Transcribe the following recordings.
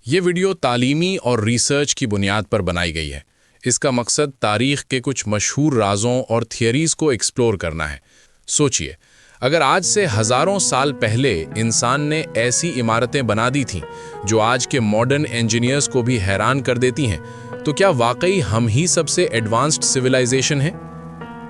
ये वीडियो तालीमी और रिसर्च की बुनियाद पर बनाई गई है। इसका मकसद तारीख के कुछ मशहूर राज़ों और थियरीज़ को एक्सप्लोर करना है। सोचिए, अगर आज से हज़ारों साल पहले इंसान ने ऐसी इमारतें बना दी थीं जो आज के मॉडर्न इंजीनियर्स को भी हैरान कर देती हैं, तो क्या वाकई हम ही सबसे एडवांस्ड सिविलाइजेशन है?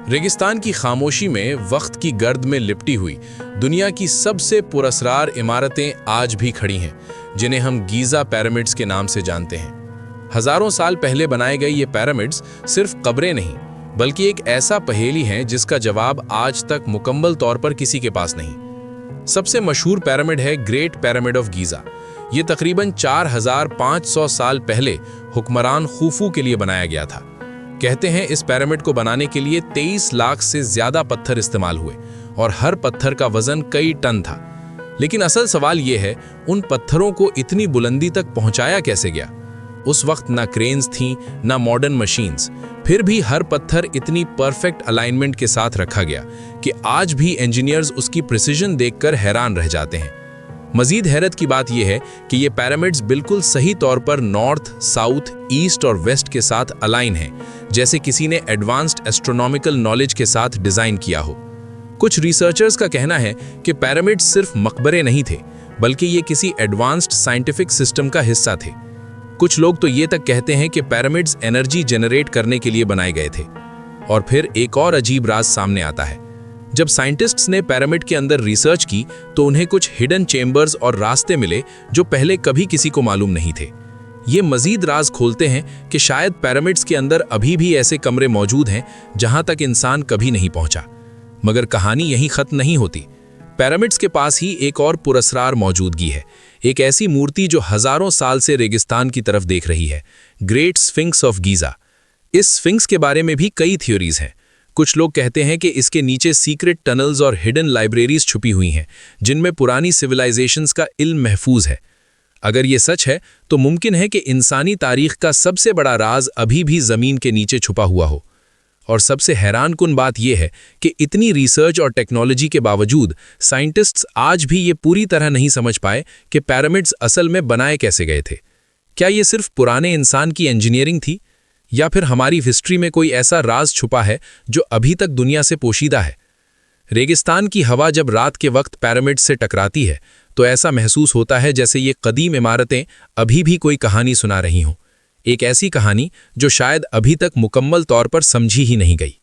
रेगिस्तान की खामोशी में वक्त की गर्द में लिपटी हुई दुनिया की सबसे पुरस्कार इमारतें आज भी खड़ी हैं, जिन्हें हम गीज़ा पिरामिड्स के नाम से जानते हैं। हजारों साल पहले बनाए गए ये पिरामिड्स सिर्फ कब्रें नहीं, बल्कि एक ऐसा पहेली है जिसका जवाब आज तक मुकम्मल तौर पर किसी के पास नहीं। सबसे मशहूर पिरामिड है ग्रेट पिरामिड ऑफ गीज़ा। ये तकरीबन 4500 साल पहले हुक्मरान खुफू के लिए बनाया गया था। कहते हैं इस पिरामिड को बनाने के लिए 23 लाख से ज्यादा पत्थर इस्तेमाल हुए और हर पत्थर का वजन कई टन था। लेकिन असल सवाल यह है, उन पत्थरों को इतनी बुलंदी तक पहुंचाया कैसे गया? उस वक्त ना क्रेन्स थीं, ना मॉडर्न मशीन्स, फिर भी हर पत्थर इतनी परफेक्ट अलाइनमेंट के साथ रखा गया कि आज भी इंजीनियर्स उसकी प्रिसिजन देखकर हैरान रह जाते हैं। मजीद हैरत की बात यह है कि ये पिरामिड्स बिल्कुल सही तौर पर नॉर्थ, साउथ, ईस्ट और वेस्ट के साथ अलाइन हैं, जैसे किसी ने एडवांस्ड एस्ट्रोनॉमिकल नॉलेज के साथ डिजाइन किया हो। कुछ रिसर्चर्स का कहना है कि पिरामिड्स सिर्फ मकबरे नहीं थे, बल्कि ये किसी एडवांस्ड साइंटिफिक सिस्टम का हिस्सा थे। कुछ लोग तो ये तक कहते हैं कि पिरामिड्स एनर्जी जनरेट करने के लिए बनाए गए थे। और फिर एक और अजीब राज सामने आता है। जब साइंटिस्ट्स ने पिरामिड के अंदर रिसर्च की तो उन्हें कुछ हिडन चेंबर्स और रास्ते मिले जो पहले कभी किसी को मालूम नहीं थे। ये मजीद राज खोलते हैं कि शायद पिरामिड्स के अंदर अभी भी ऐसे कमरे मौजूद हैं जहां तक इंसान कभी नहीं पहुंचा। मगर कहानी यहीं खत्म नहीं होती। पिरामिड्स के पास ही एक और पुरस्कार मौजूदगी है, एक ऐसी मूर्ति जो हजारों साल से रेगिस्तान की तरफ देख रही है, ग्रेट स्फिंक्स ऑफ गीज़ा। इस स्फिंक्स के बारे में भी कई थ्योरीज हैं। कुछ लोग कहते हैं कि इसके नीचे सीक्रेट टनल्स और हिडन लाइब्रेरीज छुपी हुई हैं, जिनमें पुरानी सिविलाइजेशंस का इल्म महफूज है। अगर ये सच है तो मुमकिन है कि इंसानी तारीख का सबसे बड़ा राज अभी भी ज़मीन के नीचे छुपा हुआ हो। और सबसे हैरानकुन बात यह है कि इतनी रिसर्च और टेक्नोलॉजी के बावजूद साइंटिस्ट्स आज भी ये पूरी तरह नहीं समझ पाए कि पिरामिड्स असल में बनाए कैसे गए थे। क्या ये सिर्फ पुराने इंसान की इंजीनियरिंग थी, या फिर हमारी हिस्ट्री में कोई ऐसा राज छुपा है जो अभी तक दुनिया से पोशीदा है? रेगिस्तान की हवा जब रात के वक्त पिरामिड से टकराती है तो ऐसा महसूस होता है जैसे ये कदीम इमारतें अभी भी कोई कहानी सुना रही हों, एक ऐसी कहानी जो शायद अभी तक मुकम्मल तौर पर समझी ही नहीं गई।